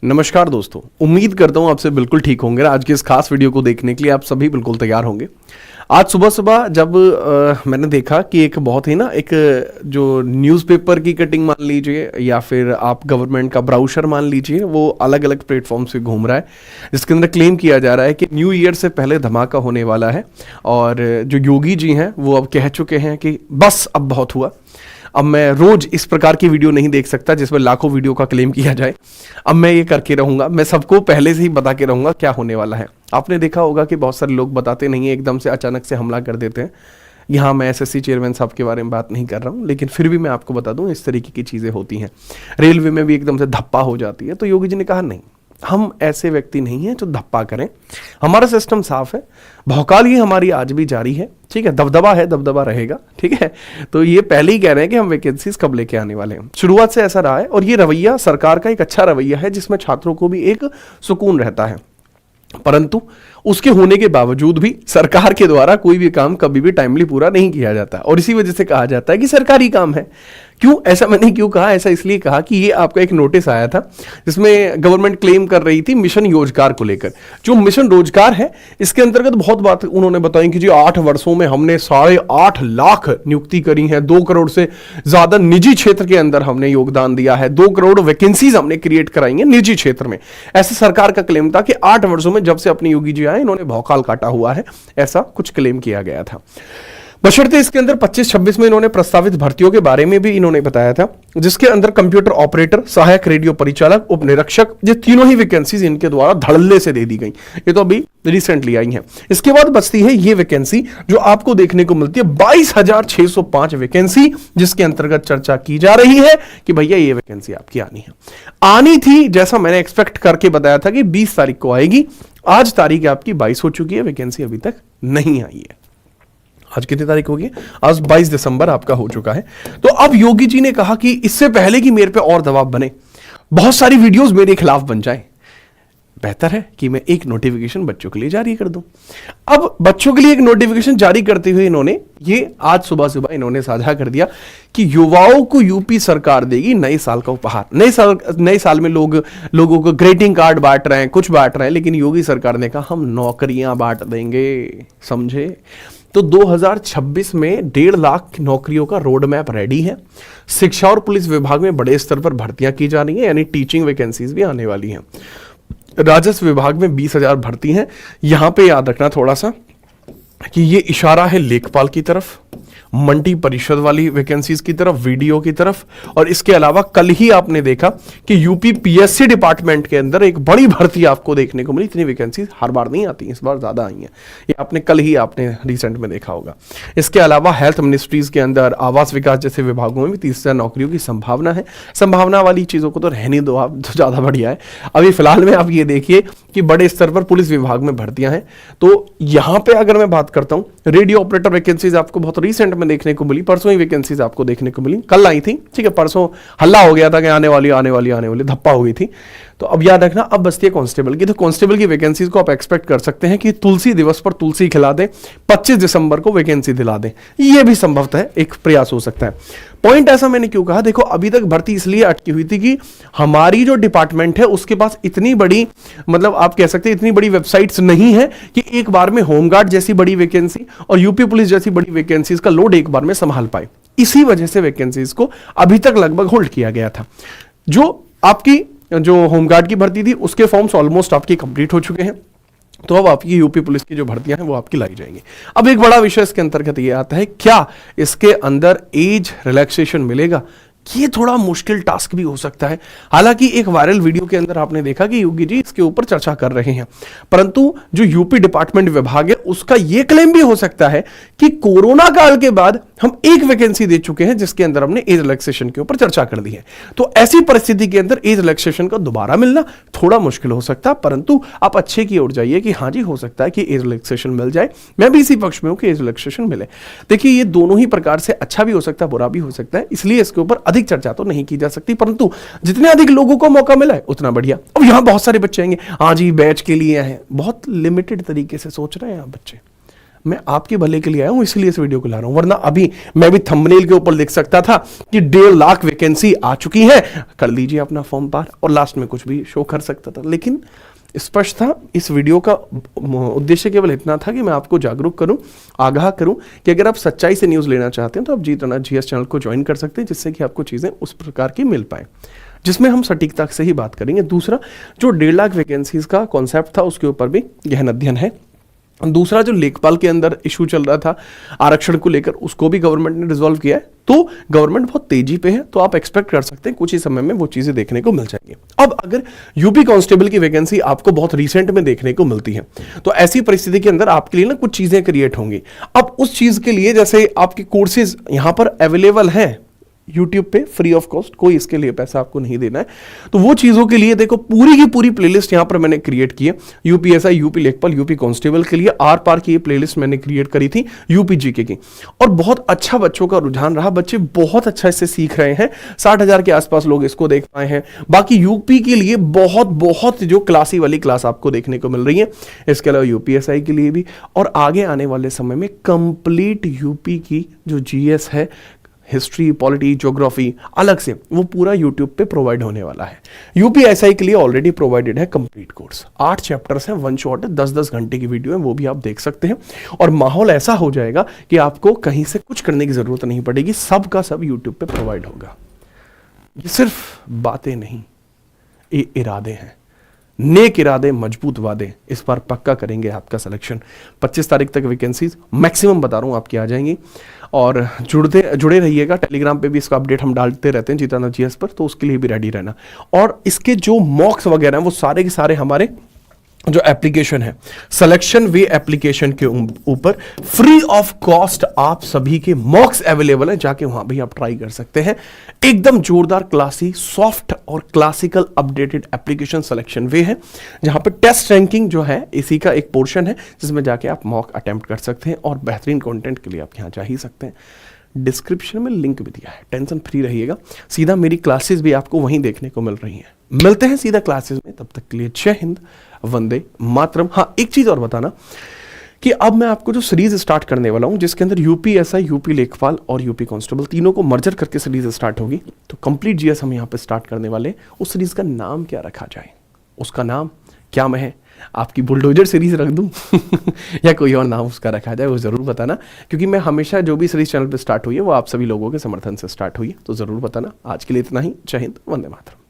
नमस्कार दोस्तों, उम्मीद करता हूं आपसे बिल्कुल ठीक होंगे। आज के इस खास वीडियो को देखने के लिए आप सभी बिल्कुल तैयार होंगे। आज सुबह सुबह जब मैंने देखा कि एक बहुत ही ना एक जो न्यूज़पेपर की कटिंग मान लीजिए या फिर आप गवर्नमेंट का ब्राउशर मान लीजिए, वो अलग अलग प्लेटफॉर्म से घूम रहा है, जिसके अंदर क्लेम किया जा रहा है कि न्यू ईयर से पहले धमाका होने वाला है। और जो योगी जी हैं वो अब कह चुके हैं कि बस अब बहुत हुआ, अब मैं रोज इस प्रकार की वीडियो नहीं देख सकता जिसमें लाखों वीडियो का क्लेम किया जाए। अब मैं ये करके रहूंगा, मैं सबको पहले से ही बता के रहूंगा क्या होने वाला है। आपने देखा होगा कि बहुत सारे लोग बताते नहीं है, एकदम से अचानक से हमला कर देते हैं। यहाँ मैं एसएससी चेयरमैन साहब के बारे में बात नहीं कर रहा हूँ, लेकिन फिर भी मैं आपको बता दूं इस तरीके की चीज़ें होती हैं। रेलवे में भी एकदम से धप्पा हो जाती है। तो योगी जी ने कहा नहीं, हम ऐसे व्यक्ति नहीं हैं जो धप्पा करें, हमारा सिस्टम साफ है, भौकाल ही हमारी आज भी जारी है, ठीक है, दबदबा है, दबदबा रहेगा, ठीक है। तो ये पहले ही कह रहे हैं कि हम वैकेंसीज कब लेके आने वाले हैं। शुरुआत से ऐसा रहा है और ये रवैया सरकार का एक अच्छा रवैया है जिसमें छात्रों को भी एक सुकून रहता है। परंतु उसके होने के बावजूद भी सरकार के द्वारा कोई भी काम कभी भी टाइमली पूरा नहीं किया जाता और इसी वजह से कहा जाता है कि सरकारी काम है। क्यों ऐसा मैंने क्यों कहा, ऐसा इसलिए कहा कि ये आपका एक नोटिस आया था जिसमें गवर्नमेंट क्लेम कर रही थी मिशन रोजगार को लेकर। जो मिशन रोजगार है इसके अंतर्गत बहुत बात उन्होंने बताई कि जी 8 वर्षों में हमने 8.5 लाख नियुक्ति करी है, 2 करोड़ से ज्यादा निजी क्षेत्र के अंदर हमने योगदान दिया है, 2 करोड़ वैकेंसीज हमने क्रिएट कराई है निजी क्षेत्र में। ऐसा सरकार का क्लेम था कि 8 वर्षों में जब से अपने योगी जी आए इन्होंने भौकाल काटा हुआ है, ऐसा कुछ क्लेम किया गया था। बशर्ते इसके अंदर 25-26 में इन्होंने प्रस्तावित भर्तियों के बारे में भी इन्होंने बताया था, जिसके अंदर कंप्यूटर ऑपरेटर, सहायक रेडियो परिचालक, उप निरीक्षक, ये तीनों ही वैकेंसीज इनके द्वारा धड़ल्ले से दे दी गई। ये तो अभी रिसेंटली आई हैं। इसके बाद बचती है ये वैकेंसी जो आपको देखने को मिलती है 22,605 वैकेंसी, जिसके अंतर्गत चर्चा की जा रही है कि भैया ये वैकेंसी आपकी आनी थी। जैसा मैंने एक्सपेक्ट करके बताया था कि 20 तारीख को आएगी, आज तारीख आपकी 22 हो चुकी है, वैकेंसी अभी तक नहीं आई है। आज कितनी तारीख होगी? आज 22 दिसंबर आपका हो चुका है। तो अब योगी जी ने कहा कि इससे पहले कि मेरे पे और दबाव बने, बहुत सारी वीडियोस मेरे खिलाफ बन जाए, बेहतर है कि मैं एक नोटिफिकेशन बच्चों के लिए जारी कर दूं। अब बच्चों के लिए एक नोटिफिकेशन जारी करते हुए इन्होंने ये आज सुबह सुबह इन्होंने साझा कर दिया कि युवाओं को यूपी सरकार देगी नए साल का उपहार। नए साल में लोगों को ग्रीटिंग कार्ड बांट रहे हैं, कुछ बांट रहे हैं, लेकिन योगी सरकार ने कहा हम नौकरियां बांट देंगे, समझे। तो 2026 में 1.5 लाख नौकरियों का रोड मैप रेडी है। शिक्षा और पुलिस विभाग में बड़े स्तर पर भर्तियां की जा रही हैं, यानी टीचिंग वैकेंसीज भी आने वाली हैं। राजस्व विभाग में 20,000 भर्ती हैं। यहां पे याद रखना थोड़ा सा कि ये इशारा है लेखपाल की तरफ, मंडी परिषद वाली वैकेंसीज की तरफ, वीडियो की तरफ। और इसके अलावा कल ही आपने देखा कि यूपी पीएससी डिपार्टमेंट के अंदर एक बड़ी भर्ती आपको देखने को मिली। इतनी वैकेंसीज हर बार नहीं आती, इस बार ज्यादा आई हैं, ये आपने कल ही आपने रिसेंट में देखा होगा। इसके अलावा हेल्थ मिनिस्ट्रीज के अंदर, आवास विकास जैसे विभागों में भी 30,000 नौकरियों की संभावना है। संभावना वाली चीजों को तो रहने दो आप, तो ज्यादा बढ़िया है। अभी फिलहाल में आप ये देखिए कि बड़े स्तर पर पुलिस विभाग में भर्तियां हैं। तो यहां पर अगर मैं बात करता हूं, रेडियो ऑपरेटर वैकेंसीज आपको बहुत रिसेंट में देखने को मिली, परसों ही वैकेंसीज आपको देखने को मिली, कल आई थी, ठीक है। परसों हल्ला हो गया था कि आने वाली धप्पा हो गई थी। तो अब याद रखना, अब बचती है कांस्टेबल की। तो कांस्टेबल की वैकेंसीज को आप एक्सपेक्ट कर सकते हैं कि तुलसी दिवस पर तुलसी खिला दें, 25 दिसंबर को वैकेंसी दिला दें। यह भी संभवतः एक प्रयास हो सकता है। पॉइंट ऐसा मैंने क्यों कहा, देखो अभी तक भर्ती इसलिए अटकी हुई थी कि हमारी जो डिपार्टमेंट है उसके पास इतनी बड़ी, मतलब आप कह सकते हैं इतनी बड़ी वेबसाइट्स नहीं है कि एक बार में होमगार्ड जैसी बड़ी वैकेंसी और यूपी पुलिस जैसी बड़ी वैकेंसीज का लोड एक बार में संभाल पाए। इसी वजह से वैकेंसीज को अभी तक लगभग होल्ड किया गया था। जो होमगार्ड की भर्ती थी उसके फॉर्म्स ऑलमोस्ट आपकी कंप्लीट हो चुके हैं। तो अब आपकी यूपी पुलिस की जो भर्तियां हैं वो आपकी लाई जाएंगी। अब एक बड़ा विषय इसके अंतर्गत ये आता है, क्या इसके अंदर एज रिलैक्सेशन मिलेगा? ये थोड़ा मुश्किल टास्क भी हो सकता है। हालांकि एक वायरल वीडियो के अंदर आपने देखा कि योगी जी इसके ऊपर चर्चा कर रहे हैं, परंतु जो यूपी डिपार्टमेंट विभाग है उसका यह क्लेम भी हो सकता है कि कोरोना काल के बाद हम एक वैकेंसी दे चुके हैं जिसके अंदर हमने एज रिलैक्सेशन के ऊपर चर्चा कर दी है। तो ऐसी परिस्थिति के अंदर एज रिलैक्सेशन का दोबारा मिलना थोड़ा मुश्किल हो सकता है, परंतु आप अच्छे की ओर जाइए कि हाँ जी हो सकता है कि एज रिलैक्सेशन मिल जाए। मैं भी इसी पक्ष में हूं कि एज रिलैक्सेशन मिले। देखिए ये दोनों ही प्रकार से अच्छा भी हो सकता है, बुरा भी हो सकता है, इसलिए इसके ऊपर अधिक चर्चा तो नहीं की जा सकती, परंतु जितने अधिक लोगों को मौका मिला है उतना बढ़िया। अब यहां बहुत सारे बच्चे आएंगे, हाँ जी बैच के लिए हैं, बहुत लिमिटेड तरीके से सोच रहे हैं आप बच्चे। मैं आपके भले के लिए आया हूं, इसलिए इस वीडियो को ला रहा हूं, वरना अभी मैं भी थंबनेल के ऊपर लिख सकता था कि 1.5 लाख वैकेंसी आ चुकी है, कर लीजिए अपना फॉर्म पार, और लास्ट में कुछ भी शो कर सकता था। लेकिन स्पष्ट था, इस वीडियो का उद्देश्य केवल इतना था कि मैं आपको जागरूक करूं, आगाह करूं कि अगर आप सच्चाई से न्यूज़ लेना चाहते हैं तो आप जीत राणा जीएस चैनल को ज्वाइन कर सकते हैं, जिससे कि आपको चीज़ें उस प्रकार की मिल पाए जिसमें हम सटीकता से ही बात करेंगे। दूसरा, जो 1.5 लाख वैकेंसीज का कॉन्सेप्ट था उसके ऊपर भी गहन अध्ययन है। दूसरा, जो लेखपाल के अंदर इशू चल रहा था आरक्षण को लेकर, उसको भी गवर्नमेंट ने रिजॉल्व किया है। तो गवर्नमेंट बहुत तेजी पे है, तो आप एक्सपेक्ट कर सकते हैं कुछ ही समय में वो चीजें देखने को मिल जाएंगी। अब अगर यूपी कांस्टेबल की वैकेंसी आपको बहुत रिसेंट में देखने को मिलती है, तो ऐसी परिस्थिति के अंदर आपके लिए ना कुछ चीजें क्रिएट होंगी। अब उस चीज के लिए जैसे आपके कोर्सेज यहां पर अवेलेबल हैं YouTube पे फ्री ऑफ कॉस्ट, कोई इसके लिए पैसा आपको नहीं देना है, तो वो चीजों के लिए देखो पूरी की पूरी प्लेलिस्ट यहां पर मैंने क्रिएट की है। यूपीएसआई, यूपी लेखपाल, यूपी कांस्टेबल के लिए आर पार की ये प्लेलिस्ट मैंने क्रिएट करी थी यूपी जीके की, और बहुत अच्छा बच्चों का रुझान रहा, बच्चे बहुत अच्छा इससे सीख रहे हैं। 60,000 के आसपास लोग इसको देख पाए हैं। बाकी यूपी के लिए बहुत बहुत जो क्लासी वाली क्लास आपको देखने को मिल रही है, इसके अलावा यूपीएसआई के लिए भी, और आगे आने वाले समय में कंप्लीट यूपी की जो जीएस है, हिस्ट्री, पॉलिटी, ज्योग्राफी अलग से, वो पूरा यूट्यूब पे प्रोवाइड होने वाला है। यूपीएसआई के लिए ऑलरेडी प्रोवाइडेड है कंप्लीट कोर्स, 8 चैप्टर्स हैं, 1 शॉट है, 10-10 घंटे की वीडियो है, वो भी आप देख सकते हैं। और माहौल ऐसा हो जाएगा कि आपको कहीं से कुछ करने की जरूरत नहीं पड़ेगी, सब का सब यूट्यूब पे प्रोवाइड होगा। ये सिर्फ बातें नहीं, ये इरादे हैं, नेक इरादे, मजबूत वादे। इस बार पक्का करेंगे आपका सिलेक्शन। 25 तारीख तक वैकेंसीज मैक्सिमम बता रहा हूं आपकी आ जाएंगी, और जुड़े रहिएगा। टेलीग्राम पे भी इसका अपडेट हम डालते रहते हैं जीत राणा जीएस पर, तो उसके लिए भी रेडी रहना। और इसके जो मॉक्स वगैरह हैं वो सारे के सारे हमारे जो एप्लीकेशन है, सिलेक्शन वे एप्लीकेशन के ऊपर फ्री ऑफ कॉस्ट आप सभी के मॉक्स अवेलेबल है, जाके वहां भी आप ट्राई कर सकते हैं। एकदम जोरदार, क्लासी, सॉफ्ट और क्लासिकल अपडेटेड एप्लीकेशन सिलेक्शन वे है, जहां पर टेस्ट रैंकिंग जो है इसी का एक पोर्शन है, जिसमें जाके आप मॉक अटेम्प्ट कर सकते हैं, और बेहतरीन कंटेंट के लिए आप यहां जा ही सकते हैं। डिस्क्रिप्शन में लिंक भी दिया है, टेंशन फ्री रहिएगा। सीधा मेरी क्लासेस भी आपको वहीं देखने को मिल रही हैं। मिलते हैं सीधा क्लासेस में, तब तक के लिए जय हिंद, वंदे मातरम। हाँ, एक चीज और बताना कि अब मैं आपको जो सीरीज स्टार्ट करने वाला हूं, जिसके अंदर यूपीएसआई, यूपी लेखपाल और यूपी कांस्टेबल तीनों को मर्जर करके सीरीज स्टार्ट होगी, तो कंप्लीट जीएस हम यहां पे स्टार्ट करने वाले। उस सीरीज का नाम क्या रखा जाए, उसका नाम क्या मैं आपकी बुलडोजर सीरीज रख दूं या कोई और नाम उसका रखा जाए, वो जरूर बताना, क्योंकि मैं हमेशा जो भी सीरीज चैनल पे स्टार्ट हुई है वो आप सभी लोगों के समर्थन से स्टार्ट हुई है, तो जरूर बताना। आज के लिए इतना ही। जय हिंद, वंदे मातरम।